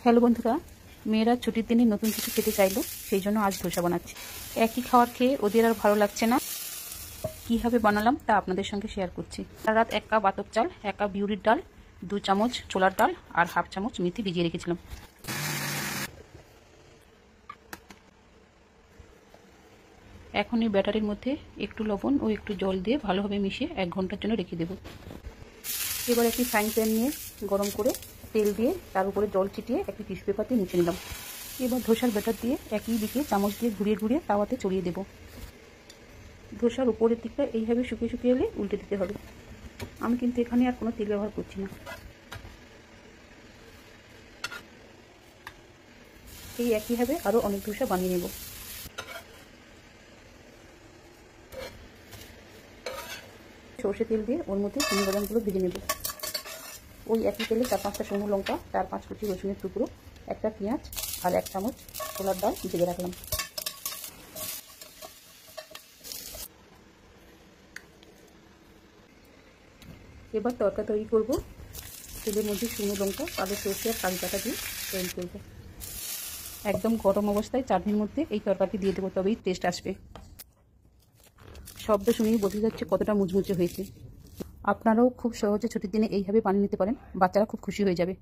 Hello বন্ধুরা, মেয়েরা ছুটির দিনে নতুন কিছু খেতে চাইলো, সেই জন্য আজ ধোসা বানাচ্ছি। একই খাবার খেয়ে ওদের আর ভালো লাগছে না। কীভাবে বানালাম তা আপনাদের সঙ্গে শেয়ার করছি। সারা রাত 1 কাপ আতপ চাল, 1 কাপ বিউলির ডাল, 2 চামচ ছোলার ডাল আর হাফ চামচ মেথি ভিজিয়ে রেখেছিলাম। এখন এই ব্যাটারের মধ্যে একটু লবণ ও একটু জল দিয়ে ভালোভাবে মিশিয়ে 1 ঘন্টার জন্য রেখে দেব। এবার একটি ফ্রাইং প্যান নিয়ে গরম করে তেল দিয়ে তার উপরে জল ছিটিয়ে একটি টিস্যু পেপার দিয়ে মুছে নিলাম। এবার ধোসার ব্যাটার দিয়ে একই দিকে চামচ দিয়ে ঘুরিয়ে ঘুরিয়ে তাওয়াতে ছড়িয়ে দেব। ধোসার উপরের দিকটা এইভাবে শুকিয়ে শুকিয়ে এলে উল্টে দিতে হবে। আমি কিন্তু এখানে আর কোনো তেল ব্যবহার করছি না। এই একইভাবে আরও অনেক ধোসা বানিয়ে নেব। সর্ষে তেল দিয়ে ওর মধ্যে চিনি বাদামগুলো ভেজে নেব। ওই একই তেলে 4-5টা শুকনো লঙ্কা, 4-5 কুচি রসুনের টুকরো, একটা পেঁয়াজ আর 1 চামচ ছোলার ডাল ভেজে রাখলাম। এবার তরকা তৈরি করব। তেলের মধ্যে শুকনো লঙ্কা, কালো সর্ষে আর কারি পাতা দিয়ে তৈরি করব। একদম গরম অবস্থায় চাটনির মধ্যে এই তরকাটি দিয়ে দেবো, তবেই টেস্ট আসবে। শব্দ শুনেই বোঝা যাচ্ছে কতটা মুচমুচে হয়েছে। আপনারাও খুব সহজে ছুটির দিনে এইভাবে বানিয়ে নিতে পারেন, বাচ্চারা খুব খুশি হয়ে যাবে।